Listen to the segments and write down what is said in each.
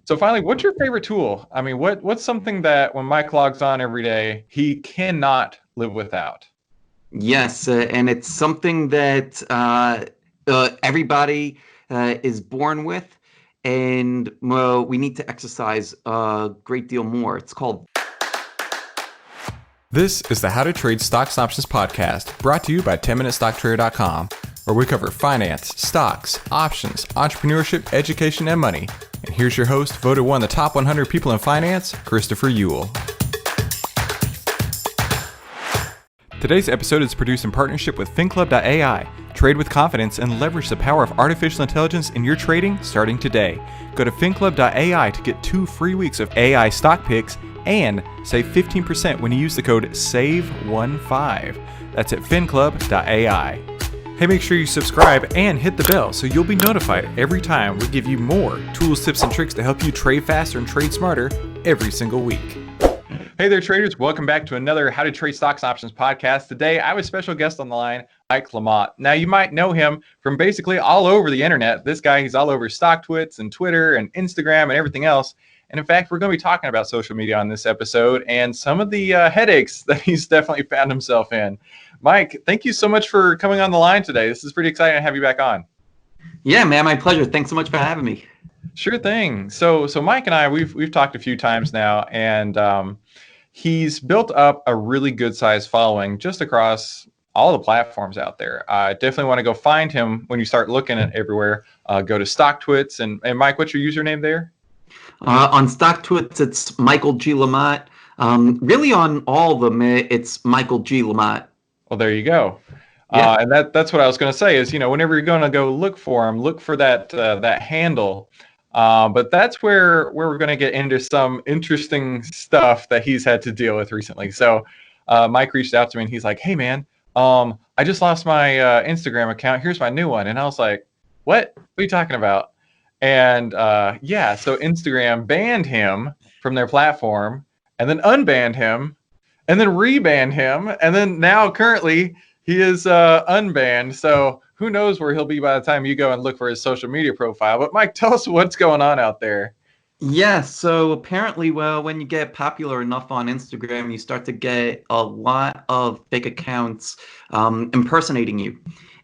So finally, what's your favorite tool? I mean, what's something that when Mike logs on every day, he cannot live without? Yes, and it's something that everybody is born with, and well, we need to exercise a great deal more. It's called. This is the How to Trade Stocks and Options podcast, brought to you by 10MinuteStockTrader.com, where we cover finance, stocks, options, entrepreneurship, education, and money. And here's your host, voted one of the top 100 people in finance, Christopher Uhl. Today's episode is produced in partnership with FinClub.ai. Trade with confidence and leverage the power of artificial intelligence in your trading starting today. Go to FinClub.ai to get 2 free weeks of AI stock picks and save 15% when you use the code SAVE15. That's at FinClub.ai. Hey, make sure you subscribe and hit the bell so you'll be notified every time we give you more tools, tips, and tricks to help you trade faster and trade smarter every single week. Hey there, traders. Welcome back to another How to Trade Stocks and Options podcast. Today, I have a special guest on the line, Mike Lamothe. Now, you might know him from basically all over the internet. This guy, he's all over StockTwits and Twitter and Instagram and everything else. And in fact, we're going to be talking about social media on this episode and some of the headaches that he's definitely found himself in. Mike, thank you so much for coming on the line today. This is pretty exciting to have you back on. Yeah, man, my pleasure. Thanks so much for having me. Sure thing. So Mike and I, we've talked a few times now, and he's built up a really good sized following just across all the platforms out there. I definitely want to go find him when you start looking at everywhere. Go to StockTwits. And Mike, what's your username there? On StockTwits, it's Michael G. Lamothe. Really, on all of them, it's Michael G. Lamothe. Well, there you go. Yeah. And that's what I was going to say is, whenever you're going to go look for him, look for that handle. But that's where we're going to get into some interesting stuff that he's had to deal with recently. So Mike reached out to me and he's like, hey, man, I just lost my Instagram account. Here's my new one. And I was like, what are you talking about? And so Instagram banned him from their platform and then unbanned him and then rebanned him. And then now currently he is unbanned. So who knows where he'll be by the time you go and look for his social media profile. But Mike, tell us what's going on out there. Yeah, so apparently, well, when you get popular enough on Instagram, you start to get a lot of fake accounts impersonating you.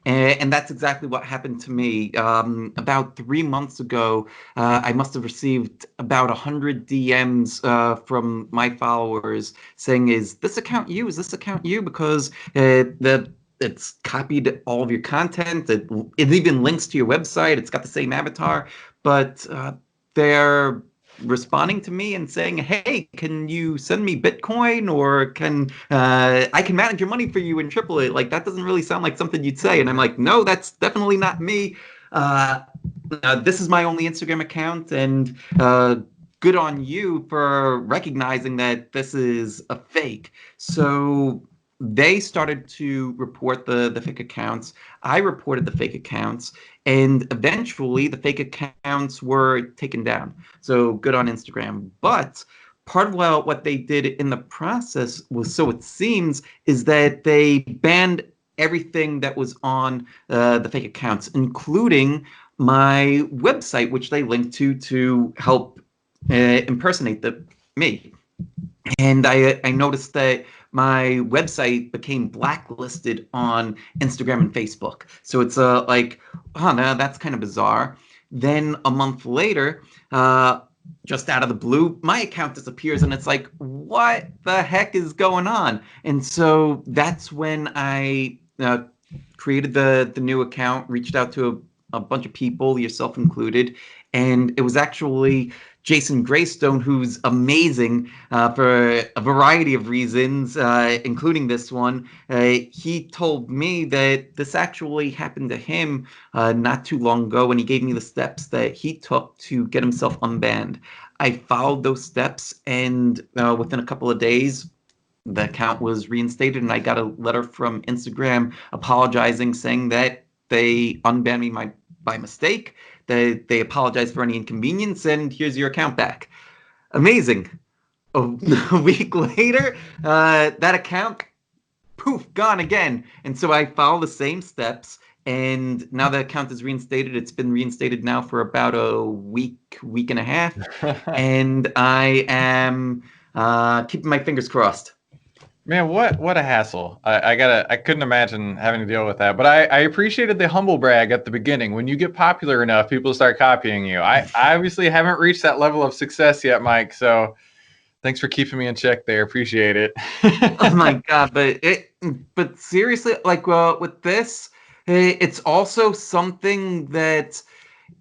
And that's exactly what happened to me. About 3 months ago, I must have received about 100 DMs from my followers saying, is this account you? Is this account you? Because it's copied all of your content. It even links to your website. It's got the same avatar. But they're responding to me and saying, hey, can you send me Bitcoin, or can I can manage your money for you and triple it? Like, that doesn't really sound like something you'd say. And I'm like, no, that's definitely not me. This is my only Instagram account, and good on you for recognizing that this is a fake. So they started to report the fake accounts. I reported the fake accounts, and eventually the fake accounts were taken down. So good on Instagram. But part of what they did in the process was, so it seems, is that they banned everything that was on the fake accounts, including my website, which they linked to help impersonate me. And I noticed that my website became blacklisted on Instagram and Facebook. So it's like, oh, no, that's kind of bizarre. Then a month later, just out of the blue, my account disappears, and it's like, what the heck is going on? And so that's when I created the new account, reached out to a bunch of people, yourself included, and it was actually Jason Greystone, who's amazing for a variety of reasons, including this one. He told me that this actually happened to him not too long ago, and he gave me the steps that he took to get himself unbanned. I followed those steps, and within a couple of days, the account was reinstated, and I got a letter from Instagram apologizing, saying that they unbanned me by mistake. They apologize for any inconvenience, and here's your account back. Amazing. A week later, that account, poof, gone again. And so I follow the same steps, and now the account is reinstated. It's been reinstated now for about a week and a half, and I am keeping my fingers crossed. Man, what a hassle. I couldn't imagine having to deal with that. But I appreciated the humble brag at the beginning. When you get popular enough, people start copying you. I obviously haven't reached that level of success yet, Mike. So thanks for keeping me in check there. Appreciate it. Oh my God, but seriously, like with this, it's also something that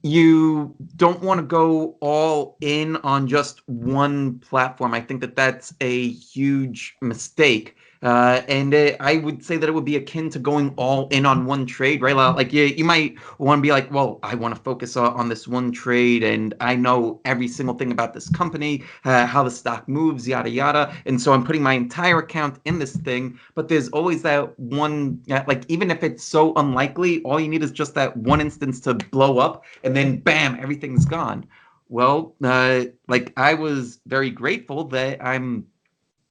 you don't want to go all in on just one platform. I think that that's a huge mistake. And I would say that it would be akin to going all in on one trade, right? Like you might want to be like, well, I want to focus on this one trade, and I know every single thing about this company, how the stock moves, yada yada. And so I'm putting my entire account in this thing. But there's always that one, like even if it's so unlikely, all you need is just that one instance to blow up, and then bam, everything's gone. Well, like I was very grateful that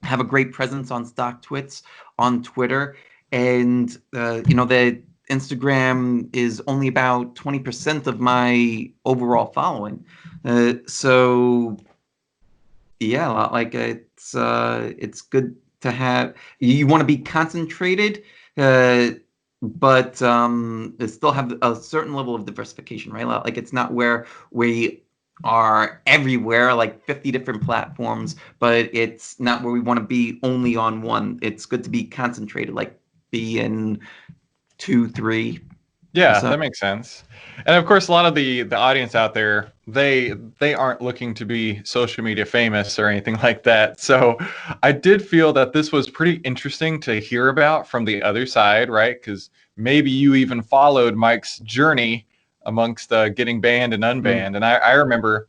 have a great presence on StockTwits, on Twitter, and that Instagram is only about 20% of my overall following. So yeah, like it's good to have. You want to be concentrated, but still have a certain level of diversification, right? Like it's not where we are everywhere, like 50 different platforms, but it's not where we want to be only on one. It's good to be concentrated, like be in 2, 3. Yeah, So. that makes sense. And of course, a lot of the audience out there, they aren't looking to be social media famous or anything like that. So I did feel that this was pretty interesting to hear about from the other side, right? Because maybe you even followed Mike's journey amongst getting banned and unbanned. And I remember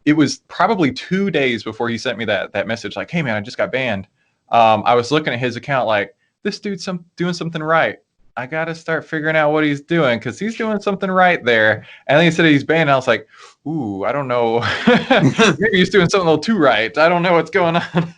it was probably 2 days before he sent me that message, like, "Hey man, I just got banned." I was looking at his account like, this dude's doing something right. I got to start figuring out what he's doing because he's doing something right there. And then he said he's banned. And I was like, ooh, I don't know. Maybe he's doing something a little too right. I don't know what's going on.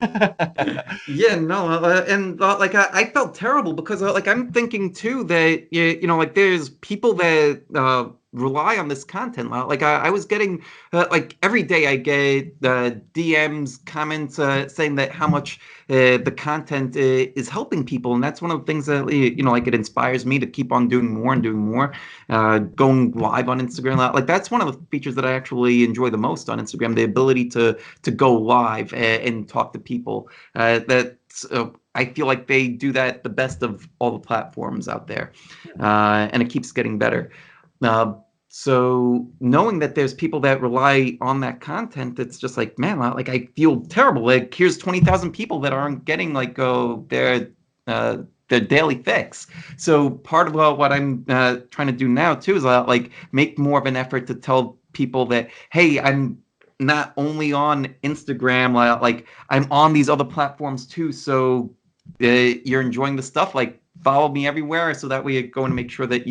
Yeah, no, and like I felt terrible because like I'm thinking too that like there's people that rely on this content. Like I was getting like every day I get DMs, comments saying that how much the content is helping people, and that's one of the things that like it inspires me to keep on doing more and doing more. Going live on Instagram, like that's one of the features that I actually enjoy the most on Instagram: the ability to go live and talk to people. I feel like they do that the best of all the platforms out there, and it keeps getting better. So knowing that there's people that rely on that content, it's just like, man, like I feel terrible. Like here's 20,000 people that aren't getting like their daily fix. So part of what I'm trying to do now too is like make more of an effort to tell people that, hey, I'm not only on Instagram, like I'm on these other platforms too. So you're enjoying the stuff, like follow me everywhere, so that we go and make sure that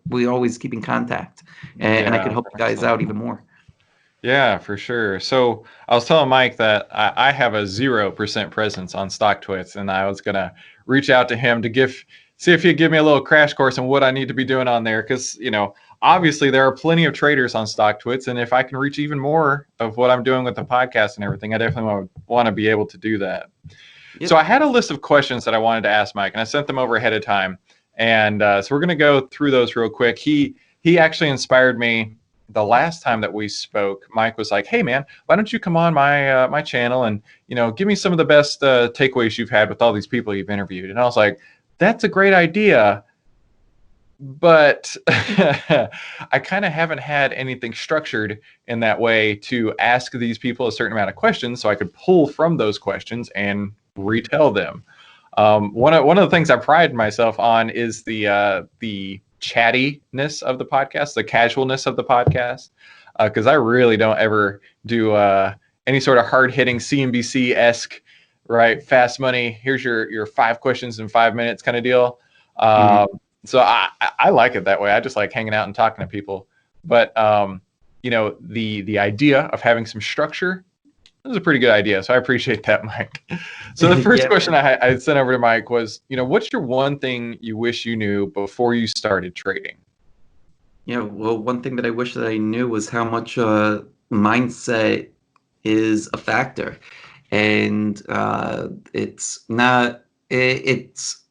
we always keep in contact, and I could help you guys out even more. Yeah, for sure. So I was telling Mike that I have a 0% presence on StockTwits, and I was gonna reach out to him to see if he'd give me a little crash course on what I need to be doing on there, because obviously there are plenty of traders on StockTwits, and if I can reach even more of what I'm doing with the podcast and everything, I definitely want to be able to do that. Yep. So I had a list of questions that I wanted to ask Mike, and I sent them over ahead of time, and so we're going to go through those real quick. He actually inspired me the last time that we spoke. Mike was like, "Hey man, why don't you come on my channel and give me some of the best takeaways you've had with all these people you've interviewed?" And I was like, "That's a great idea, but I kind of haven't had anything structured in that way to ask these people a certain amount of questions so I could pull from those questions and retell them." One of the things I pride myself on is the chattiness of the podcast, the casualness of the podcast, because I really don't ever do any sort of hard-hitting CNBC-esque, right, fast money, here's your 5 questions in 5 minutes kind of deal. So I like it that way. I just like hanging out and talking to people. But the idea of having some structure was a pretty good idea. So I appreciate that, Mike. So the first Yeah, question man. I sent over to Mike was, what's your one thing you wish you knew before you started trading? Yeah, well, one thing that I wish that I knew was how much mindset is a factor, and it's not. It's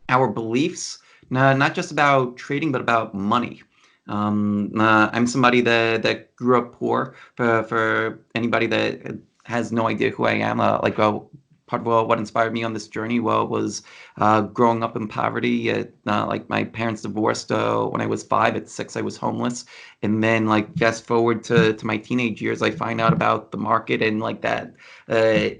our beliefs, not just about trading, but about money. I'm somebody that grew up poor. For anybody that has no idea who I am, part of what inspired me on this journey was growing up in poverty. Like my parents divorced when I was 5. At 6, I was homeless, and then like fast forward to my teenage years, I find out about the market, and like that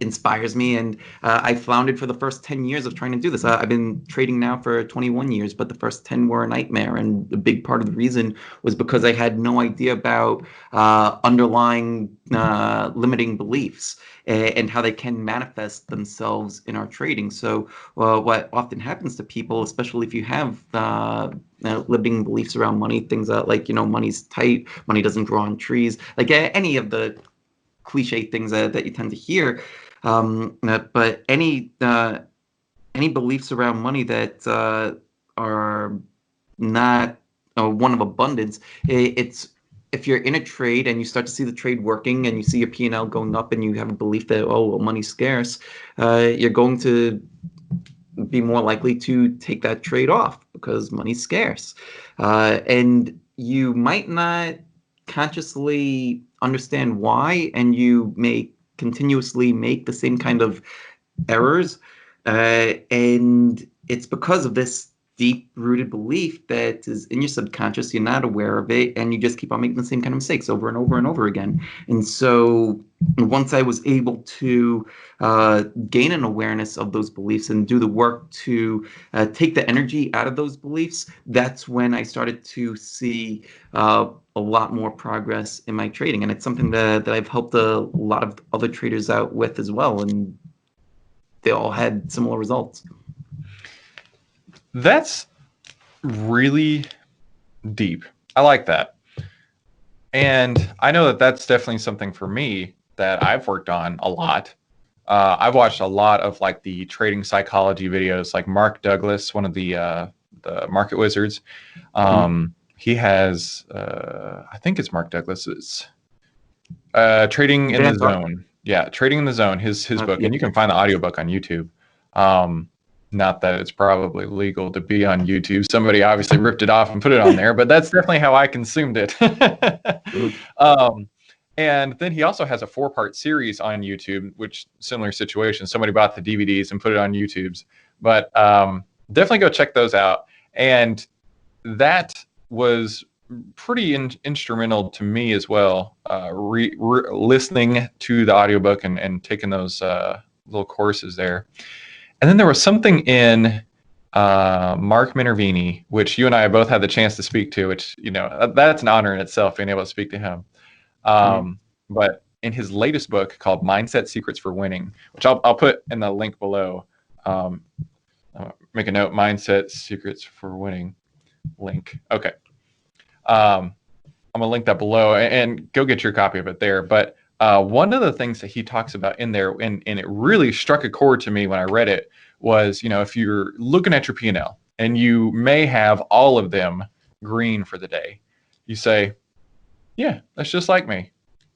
inspires me. And I floundered for the first 10 years of trying to do this. I've been trading now for 21 years, but the first 10 were a nightmare. And a big part of the reason was because I had no idea about underlying limiting beliefs and how they can manifest themselves in our trading. So what often happens to people, especially if you have limiting beliefs around money, things like, money's tight, money doesn't grow on trees, like any of the cliche things that you tend to hear. But any beliefs around money that are not one of abundance, it's if you're in a trade and you start to see the trade working and you see your P&L going up and you have a belief that, oh, well, money's scarce, you're going to be more likely to take that trade off because money's scarce. And you might not consciously understand why, and you may continuously make the same kind of errors. And it's because of this deep-rooted belief that is in your subconscious. You're not aware of it, and you just keep on making the same kind of mistakes over and over and over again. And so once I was able to gain an awareness of those beliefs and do the work to take the energy out of those beliefs, that's when I started to see a lot more progress in my trading. And it's something that I've helped a lot of other traders out with as well. And they all had similar results. That's really deep. I like that. And I know that that's definitely something for me that I've worked on a lot. I've watched a lot of like the trading psychology videos, like Mark Douglas, one of the market wizards. He has, I think it's Mark Douglas's Trading in the Zone. Yeah, Trading in the Zone, his book. And you can find the audiobook on YouTube. Not that it's probably legal to be on YouTube. Somebody obviously ripped it off and put it on there, but that's definitely how I consumed it. And then he also has a 4-part series on YouTube, which similar situation. Somebody bought the DVDs and put it on YouTube's. But definitely go check those out. And that was pretty instrumental to me as well, listening to the audiobook and taking those little courses there. And then there was something in Mark Minervini, which you and I both had the chance to speak to, which, that's an honor in itself, being able to speak to him. But in his latest book called Mindset Secrets for Winning, which I'll put in the link below, make a note, Mindset Secrets for Winning link. Okay. I'm going to link that below and go get your copy of it there. But one of the things that he talks about in there, and it really struck a chord to me when I read it, was, if you're looking at your P&L and you may have all of them green for the day, you say, yeah, that's just like me.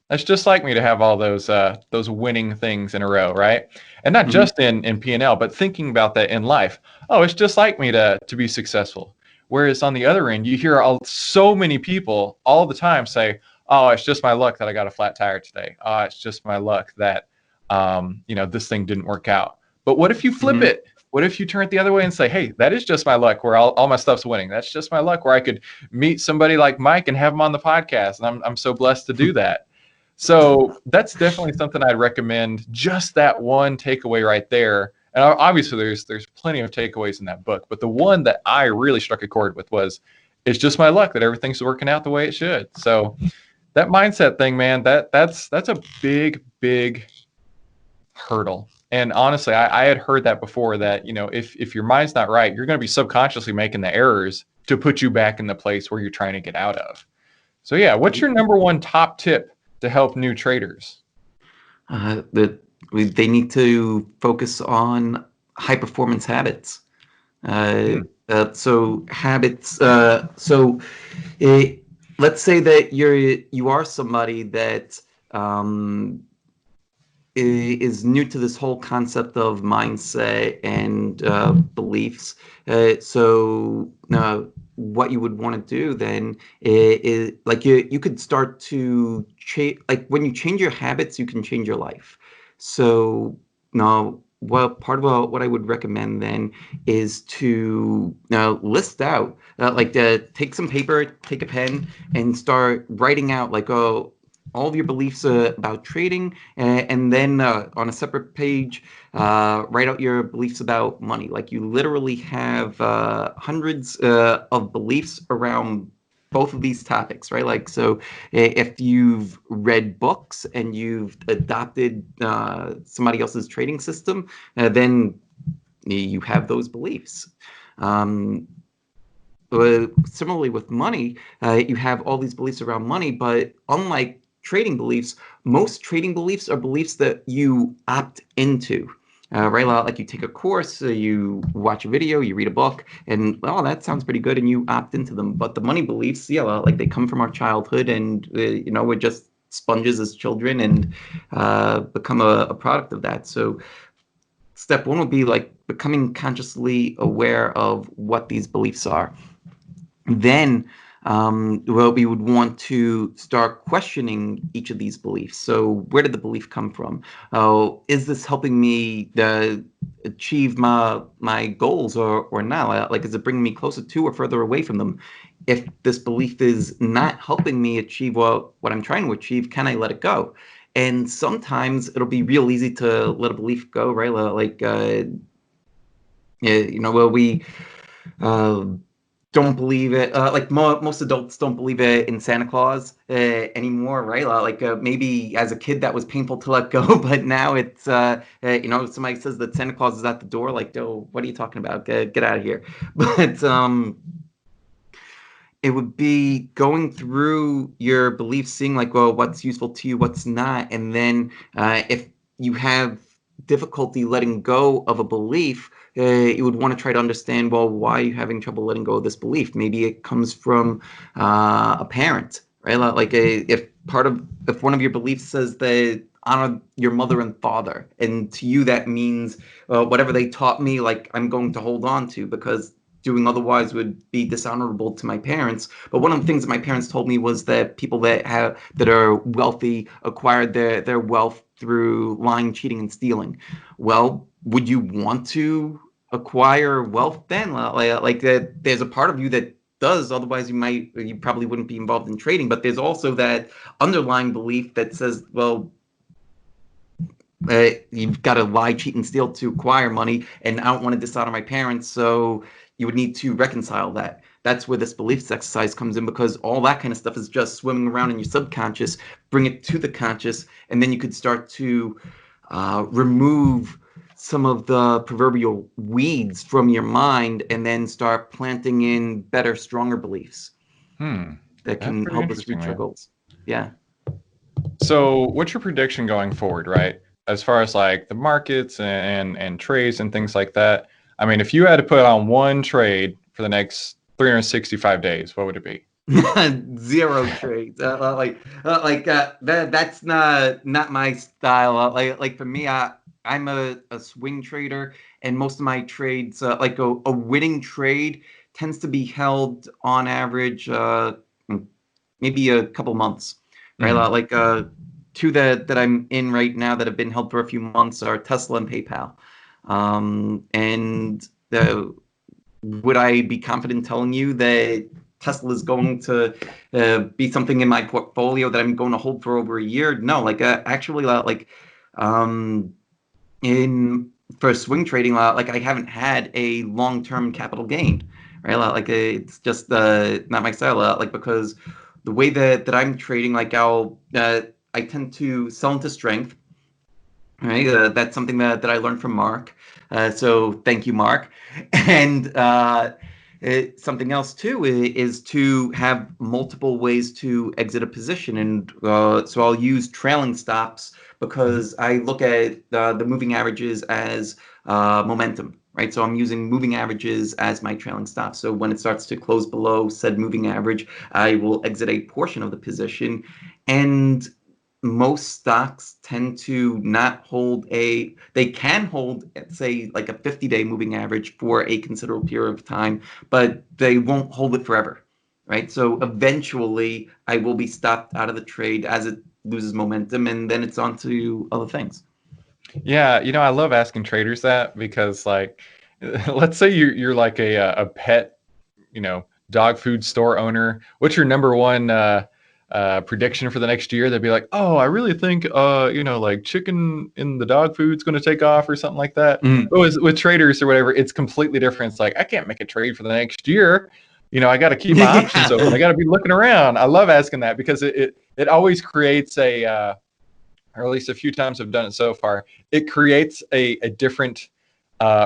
That's just like me to have all those winning things in a row, right? And not just in P&L, but thinking about that in life. Oh, it's just like me to be successful. Whereas on the other end, you hear so many people all the time say, oh, it's just my luck that I got a flat tire today. Oh, it's just my luck that, this thing didn't work out. But what if you flip it? What if you turn it the other way and say, hey, that is just my luck where all my stuff's winning. That's just my luck where I could meet somebody like Mike and have him on the podcast. And I'm so blessed to do that. So that's definitely something I'd recommend, just that one takeaway right there. And obviously there's plenty of takeaways in that book, but the one that I really struck a chord with was, it's just my luck that everything's working out the way it should. So that mindset thing, man, that's a big hurdle. And honestly, I had heard that before, that, if your mind's not right, you're going to be subconsciously making the errors to put you back in the place where you're trying to get out of. So yeah, what's your number one top tip to help new traders? They need to focus on high performance habits. So habits. Let's say that you are somebody that um, is new to this whole concept of mindset and beliefs. What you would want to do then is like you could start to change. Like when you change your habits, you can change your life. So now, well, part of what I would recommend then is to list out, take some paper, take a pen, and start writing out like, oh, all of your beliefs about trading, and then on a separate page, write out your beliefs about money. Like you literally have hundreds of beliefs around both of these topics, right? Like, so if you've read books and you've adopted somebody else's trading system, then you have those beliefs. Similarly with money, you have all these beliefs around money, but unlike trading beliefs, most trading beliefs are beliefs that you opt into. Right, like you take a course, you watch a video, you read a book, and oh, that sounds pretty good, and you opt into them. But the money beliefs, yeah, like they come from our childhood, and we're just sponges as children, and become a product of that. So step one would be like becoming consciously aware of what these beliefs are. Then we would want to start questioning each of these beliefs. So where did the belief come from? Is this helping me achieve my goals or not? Like, is it bringing me closer to or further away from them? If this belief is not helping me achieve what I'm trying to achieve, can I let it go? And sometimes it'll be real easy to let a belief go, right? Like, we don't believe it. Like most adults don't believe it in Santa Claus anymore, right? Maybe as a kid that was painful to let go, but now it's somebody says that Santa Claus is at the door, like, oh, what are you talking about? Get out of here. But it would be going through your beliefs, seeing like, well, what's useful to you, what's not, and then if you have difficulty letting go of a belief, you would want to try to understand, well, why are you having trouble letting go of this belief? Maybe it comes from a parent, right? Like if one of your beliefs says that honor your mother and father, and to you that means whatever they taught me, like I'm going to hold on to, because doing otherwise would be dishonorable to my parents. But one of the things that my parents told me was that people that are wealthy acquired their wealth through lying, cheating, and stealing. Well, would you want to acquire wealth then? Like that, there's a part of you that does. Otherwise, you probably wouldn't be involved in trading. But there's also that underlying belief that says, well, you've got to lie, cheat, and steal to acquire money, and I don't want to dishonor my parents, so you would need to reconcile that. That's where this beliefs exercise comes in, because all that kind of stuff is just swimming around in your subconscious. Bring it to the conscious, and then you could start to remove some of the proverbial weeds from your mind, and then start planting in better, stronger beliefs that can help us reach our goals. Yeah. So what's your prediction going forward, right? As far as like the markets and trades and things like that. I mean, if you had to put on one trade for the next 365 days, what would it be? 0 trades. That's not my style. Like for me, I'm a swing trader, and most of my trades, like a winning trade, tends to be held on average maybe a couple months, right? Like two that I'm in right now that have been held for a few months are Tesla and PayPal. And would I be confident telling you that Tesla is going to be something in my portfolio that I'm going to hold for over a year? No, actually, for swing trading, like I haven't had a long-term capital gain, right? Like it's just not my style. Like because the way that I'm trading, like I tend to sell into strength. Right, that's something that I learned from Mark. So thank you, Mark. And something else too is to have multiple ways to exit a position, and so I'll use trailing stops because I look at the moving averages as momentum, right? So I'm using moving averages as my trailing stop. So when it starts to close below said moving average, I will exit a portion of the position. And most stocks tend to not hold they can hold, say, like a 50-day moving average for a considerable period of time, but they won't hold it forever, right? So eventually I will be stopped out of the trade as it loses momentum, and then it's on to other things. Yeah, I love asking traders that because, like, let's say you're like a pet, dog food store owner. What's your number one prediction for the next year? They'd be like, "Oh, I really think, like chicken in the dog food's going to take off or something like that." But with traders or whatever, it's completely different. It's like, I can't make a trade for the next year. I got to keep my options open. I got to be looking around. I love asking that because it always creates or at least a few times I've done it so far, it creates a different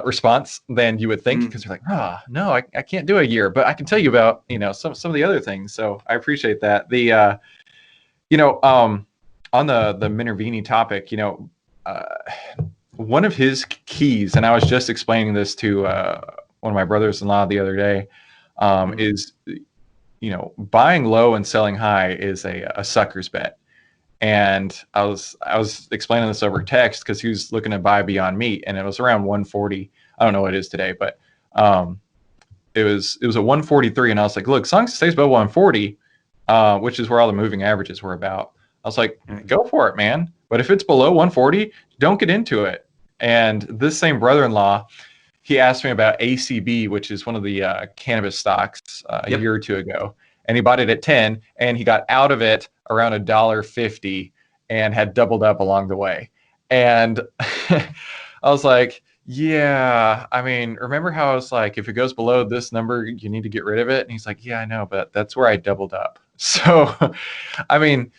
response than you would think, because you're like, no, I can't do a year, but I can tell you about, some of the other things. So I appreciate that. The, on the Minervini topic, one of his keys, and I was just explaining this to one of my brothers-in-law the other day, is, buying low and selling high is a sucker's bet. And I was explaining this over text because he was looking to buy Beyond Meat, and it was around 140. I don't know what it is today, but it was a 143, and I was like, look, as long as it stays above 140, which is where all the moving averages were about, I was like, go for it, man. But if it's below 140, don't get into it. And this same brother-in-law, he asked me about ACB, which is one of the cannabis stocks a year or two ago, and he bought it at 10, and he got out of it around $1.50 and had doubled up along the way. And I was like, yeah, I mean, remember how I was like, if it goes below this number, you need to get rid of it? And he's like, yeah, I know, but that's where I doubled up. So, I mean,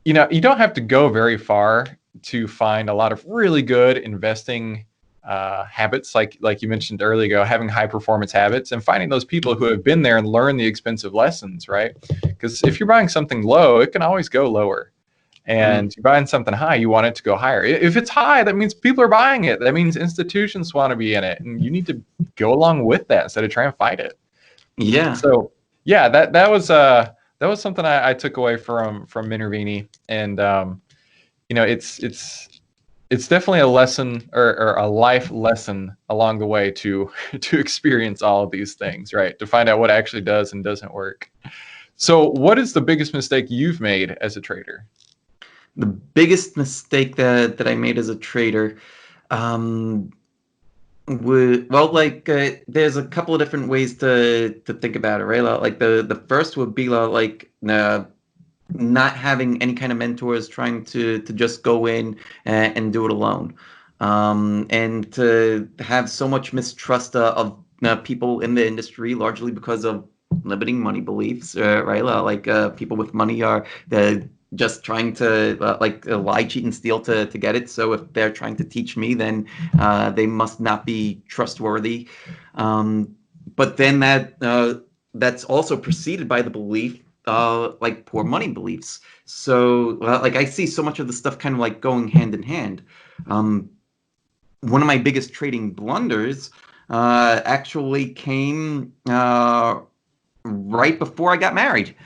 you don't have to go very far to find a lot of really good investing habits, like you mentioned earlier ago, having high performance habits and finding those people who have been there and learned the expensive lessons, right? Because if you're buying something low, it can always go lower. And you're buying something high, you want it to go higher. If it's high, that means people are buying it. That means institutions want to be in it, and you need to go along with that instead of trying to fight it. Yeah. So yeah, that was something I took away from Minervini, and it's definitely a lesson or a life lesson along the way to experience all of these things, right? To find out what actually does and doesn't work. So what is the biggest mistake you've made as a trader? The biggest mistake that I made as a trader, there's a couple of different ways to think about it, right? Like the first would be not having any kind of mentors, trying to just go in and do it alone, and to have so much mistrust of people in the industry, largely because of limiting money beliefs, right? People with money are just trying to lie, cheat, and steal to get it. So if they're trying to teach me, then they must not be trustworthy. But then that's also preceded by the belief, poor money beliefs. So I see so much of the stuff kind of like going hand in hand. One of my biggest trading blunders actually came right before I got married.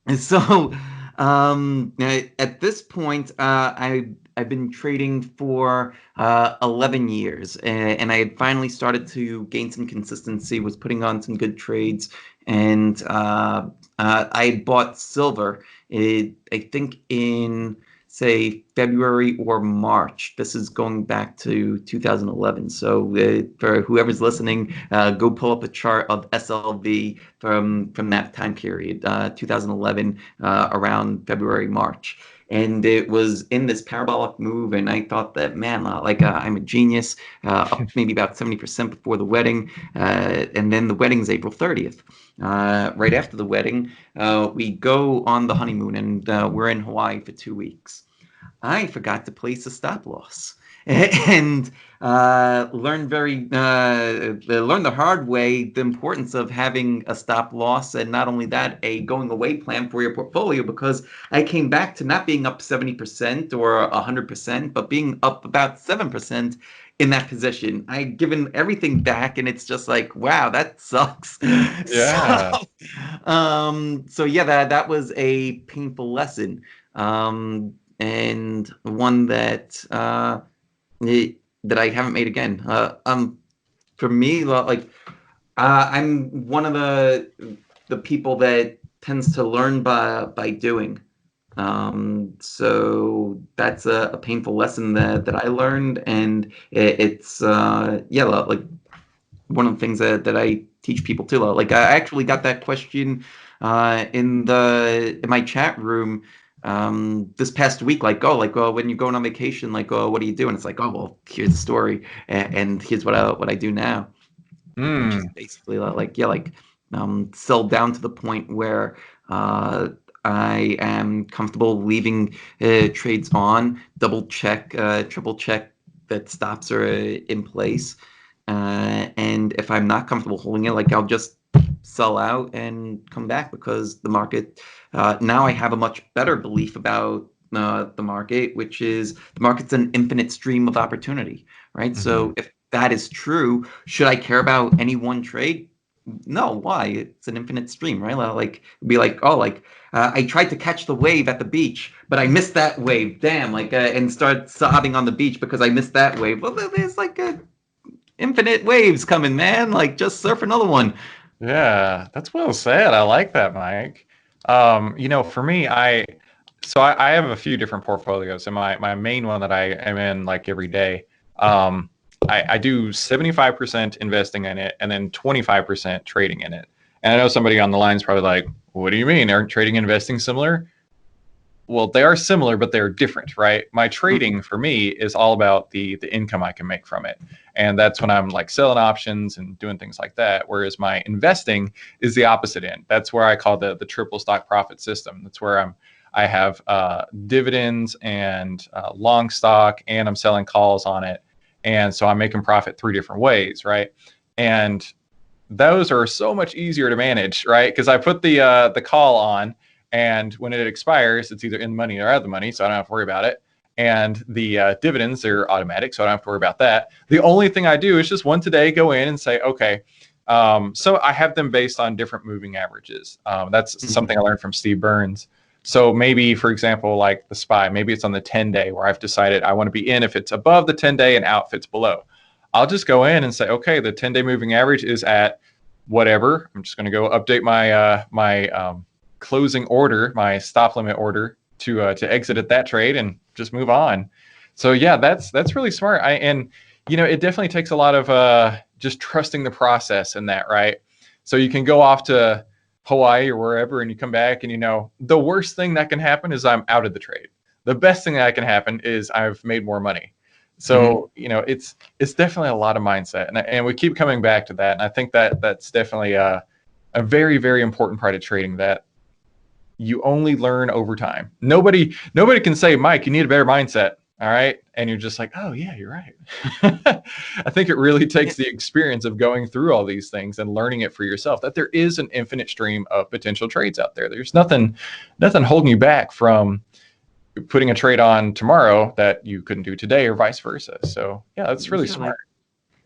And so at this point, I've been trading for 11 years, and I had finally started to gain some consistency, was putting on some good trades, and I had bought silver, I think in, say, February or March. This is going back to 2011. So for whoever's listening, go pull up a chart of SLV from that time period, 2011, around February, March. And it was in this parabolic move, and I thought that, man, I'm a genius, up maybe about 70% before the wedding, and then the wedding's April 30th. Right after the wedding, we go on the honeymoon, and we're in Hawaii for 2 weeks. I forgot to place a stop loss. And learned the hard way the importance of having a stop loss, and not only that, a going away plan for your portfolio, because I came back to not being up 70% or 100%, but being up about 7% in that position. I'd given everything back, and it's just like, wow, that sucks. Yeah. So yeah, that was a painful lesson. And one that that I haven't made again. For me, like I'm one of the people that tends to learn by doing. So that's a painful lesson that I learned, and it's yeah, like one of the things that I teach people too. Like I actually got that question in my chat room this past week, like, oh, like, well, when you're going on vacation, like, oh, what do you do? And it's like, oh, well, here's the story, and here's what I do now, which is basically like, yeah, like, sell down to the point where I am comfortable leaving trades on, double check, triple check that stops are in place, and if I'm not comfortable holding it, like, I'll just sell out and come back, because the market now I have a much better belief about the market, which is the market's an infinite stream of opportunity, right? Mm-hmm. So if that is true, should I care about any one trade? No. Why? It's an infinite stream, right? Like, be like, oh, like I tried to catch the wave at the beach, but I missed that wave. Damn, like, and start sobbing on the beach because I missed that wave. Well, there's like infinite waves coming, man. Like, just surf another one. Yeah, that's well said. I like that, Mike. For me, I have a few different portfolios, and my main one that I am in like every day, I do 75% investing in it and then 25% trading in it. And I know somebody on the line is probably like, what do you mean? Aren't trading and investing similar? Well, they are similar, but they're different, right? My trading for me is all about the income I can make from it. And that's when I'm like selling options and doing things like that. Whereas my investing is the opposite end. That's where I call the triple stock profit system. That's where I have dividends and long stock, and I'm selling calls on it. And so I'm making profit 3 different ways, right? And those are so much easier to manage, right? Because I put the call on, and when it expires, it's either in the money or out of the money, so I don't have to worry about it. And the dividends are automatic, so I don't have to worry about that. The only thing I do is just once a day go in and say, okay, so I have them based on different moving averages. That's something I learned from Steve Burns. So maybe, for example, like the SPY, maybe it's on the 10-day where I've decided I want to be in if it's above the 10-day and out if it's below. I'll just go in and say, okay, the 10-day moving average is at whatever. I'm just going to go update my closing order, my stop limit order to exit at that trade and just move on. So yeah, that's really smart. And it definitely takes a lot of just trusting the process in that, right? So you can go off to Hawaii or wherever, and you come back, and the worst thing that can happen is I'm out of the trade. The best thing that can happen is I've made more money. So it's definitely a lot of mindset, and we keep coming back to that. And I think that's definitely a very, very important part of trading that you only learn over time. Nobody can say, Mike, you need a better mindset. All right. And you're just like, oh yeah, you're right. I think it really takes the experience of going through all these things and learning it for yourself, that there is an infinite stream of potential trades out there. There's nothing holding you back from putting a trade on tomorrow that you couldn't do today, or vice versa. So yeah, that's really smart.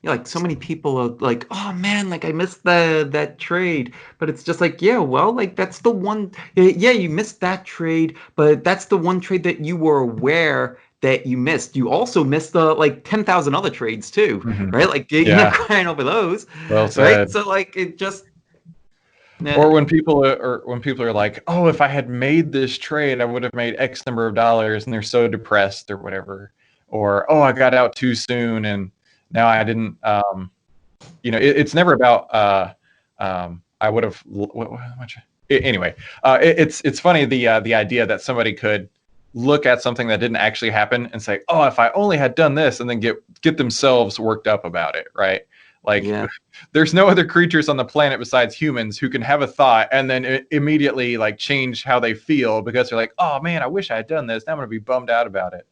Like so many people are like, oh man, like I missed that trade, but it's just like, yeah, well, like that's the one, yeah, you missed that trade, but that's the one trade that you were aware that you missed. You also missed the like 10,000 other trades too, right? Like you're not crying over those, well said. Right? So like it just. Or when people are like, oh, if I had made this trade, I would have made X number of dollars, and they're so depressed or whatever. Or, oh, I got out too soon and now I didn't, it's never about, I would have, anyway, it's funny, the idea that somebody could look at something that didn't actually happen and say, oh, if I only had done this, and then get themselves worked up about it. Right. Like, Yeah. there's no other creatures on the planet besides humans who can have a thought and then immediately like change how they feel because they're like, oh man, I wish I had done this. Now I'm gonna be bummed out about it.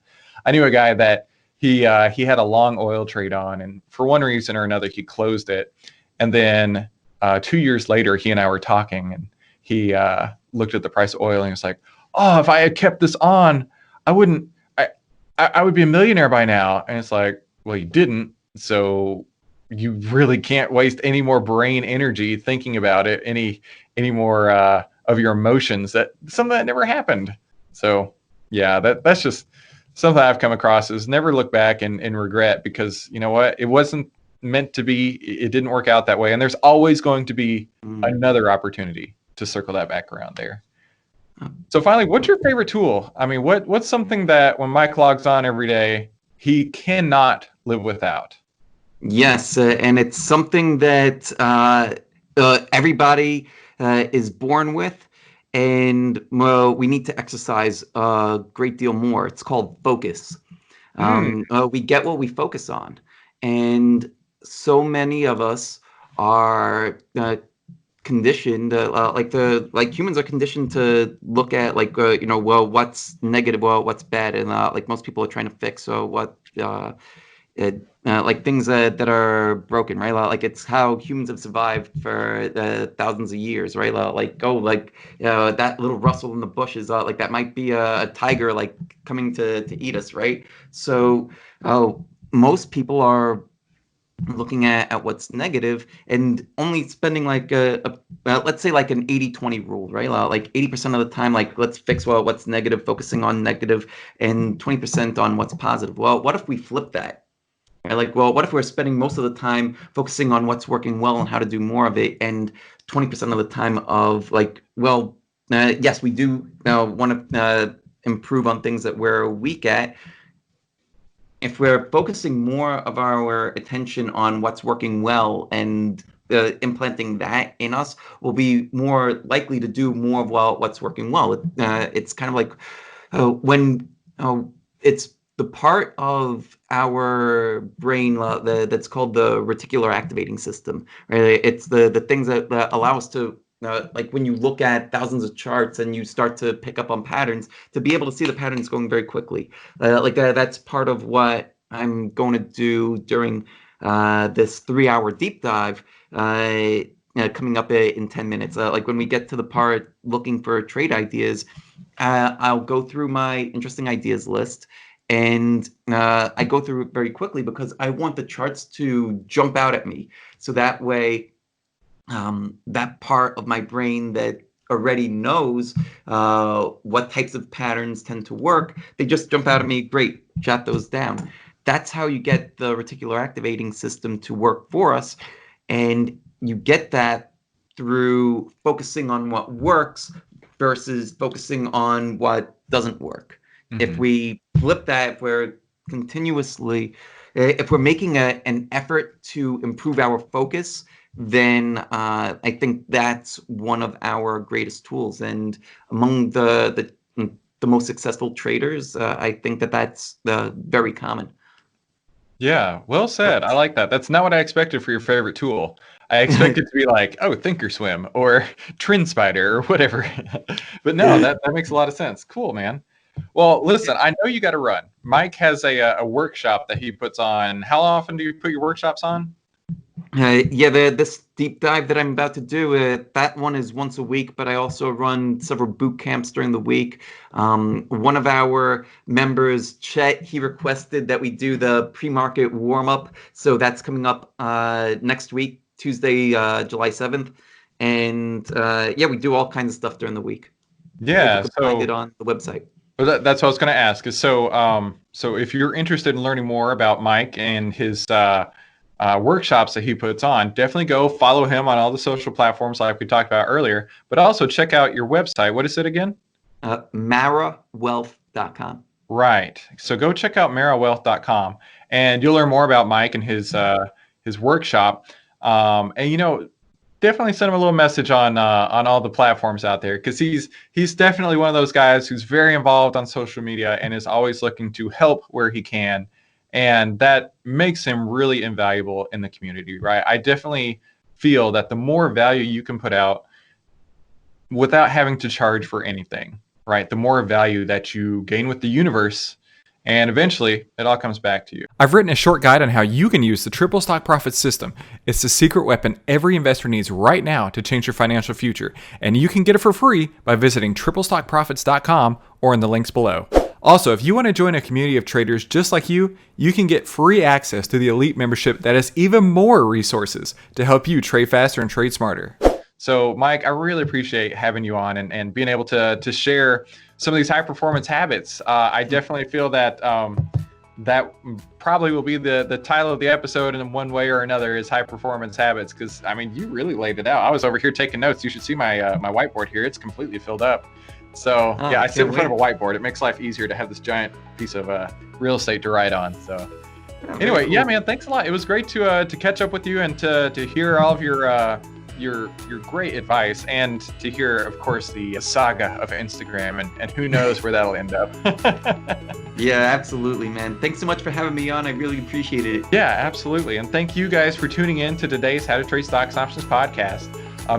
I knew a guy that he had a long oil trade on, and for one reason or another, he closed it. And then 2 years later, he and I were talking, and he looked at the price of oil and he was like, oh, if I had kept this on, I wouldn't. I would be a millionaire by now. And it's like, well, you didn't. So you really can't waste any more brain energy thinking about it, any more of your emotions. That something that never happened. So yeah, that's just something I've come across is never look back and regret, because you know what? It wasn't meant to be. It didn't work out that way. And there's always going to be another opportunity to circle that back around there. So finally, what's your favorite tool? I mean, what's something that when Mike logs on every day, he cannot live without? Yes, and it's something that everybody is born with, and we need to exercise a great deal more. It's called focus. We get what we focus on, and so many of us are conditioned, like humans are conditioned to look at well, what's negative, well, what's bad, and like most people are trying to fix like things that are broken, right? Like it's how humans have survived for thousands of years, right? That little rustle in the bushes, like that might be a tiger like coming to eat us, right? So most people are looking at what's negative and only spending like let's say like an 80-20 rule, right? Like 80% of the time, like let's fix what's negative, focusing on negative, and 20% on what's positive. Well, what if we flip that? Right? Like, well, what if we're spending most of the time focusing on what's working well and how to do more of it, and 20% of the time of like, well, yes, we do want to improve on things that we're weak at. If we're focusing more of our attention on what's working well and implanting that in us, we'll be more likely to do more of what's working well. It's kind of like when it's the part of our brain that's called the reticular activating system, right? It's the things that allow us to like when you look at thousands of charts and you start to pick up on patterns, to be able to see the patterns going very quickly. That's part of what I'm going to do during this 3-hour deep dive coming up in 10 minutes. Like when we get to the part looking for trade ideas, I'll go through my interesting ideas list. And I go through it very quickly because I want the charts to jump out at me. So that way, that part of my brain that already knows what types of patterns tend to work, they just jump out at me. Great, jot those down. That's how you get the reticular activating system to work for us. And you get that through focusing on what works versus focusing on what doesn't work. Mm-hmm. If we flip that, if we're making an effort to improve our focus, then I think that's one of our greatest tools. And among the most successful traders, I think that's very common. Yeah, well said. I like that. That's not what I expected for your favorite tool. I expected to be like, oh, Thinkorswim or TrendSpider or whatever. But no, that makes a lot of sense. Cool, man. Well, listen, I know you got to run. Mike has a workshop that he puts on. How often do you put your workshops on? This deep dive that I'm about to do, that one is once a week, but I also run several boot camps during the week. One of our members, Chet, he requested that we do the pre-market warm-up. So that's coming up next week, Tuesday, July 7th. And we do all kinds of stuff during the week. Yeah, so find it on the website. Well, that's what I was going to ask. So if you're interested in learning more about Mike and his workshops that he puts on, definitely go follow him on all the social platforms like we talked about earlier, but also check out your website. What is it again? MaraWealth.com. Right. So go check out MaraWealth.com and you'll learn more about Mike and his workshop. And definitely send him a little message on all the platforms out there, because he's definitely one of those guys who's very involved on social media and is always looking to help where he can. And that makes him really invaluable in the community, right? I definitely feel that the more value you can put out without having to charge for anything, right? The more value that you gain with the universe, and eventually it all comes back to you. I've written a short guide on how you can use the triple stock profit system. It's the secret weapon every investor needs right now to change your financial future. And you can get it for free by visiting triplestockprofits.com or in the links below. Also, if you want to join a community of traders just like you can get free access to the elite membership that has even more resources to help you trade faster and trade smarter. So, Mike, I really appreciate having you on and being able to share some of these high performance habits. I definitely feel that that probably will be the title of the episode in one way or another, is high performance habits. Because I mean, you really laid it out. I was over here taking notes. You should see my my whiteboard here. It's completely filled up. So yeah, I sit in front of a whiteboard. It makes life easier to have this giant piece of real estate to write on. So anyway, cool. Yeah, man, thanks a lot. It was great to catch up with you and to hear all of your great advice, and to hear, of course, the saga of Instagram, and who knows where that'll end up. Yeah, absolutely, man. Thanks so much for having me on. I really appreciate it. Yeah, absolutely. And thank you guys for tuning in to today's How to Trade Stocks and Options podcast.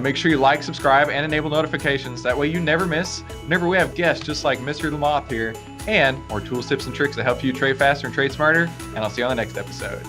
Make sure you like, subscribe, and enable notifications. That way you never miss whenever we have guests just like Mr. Lamothe here, and more tools, tips, and tricks that help you trade faster and trade smarter. And I'll see you on the next episode.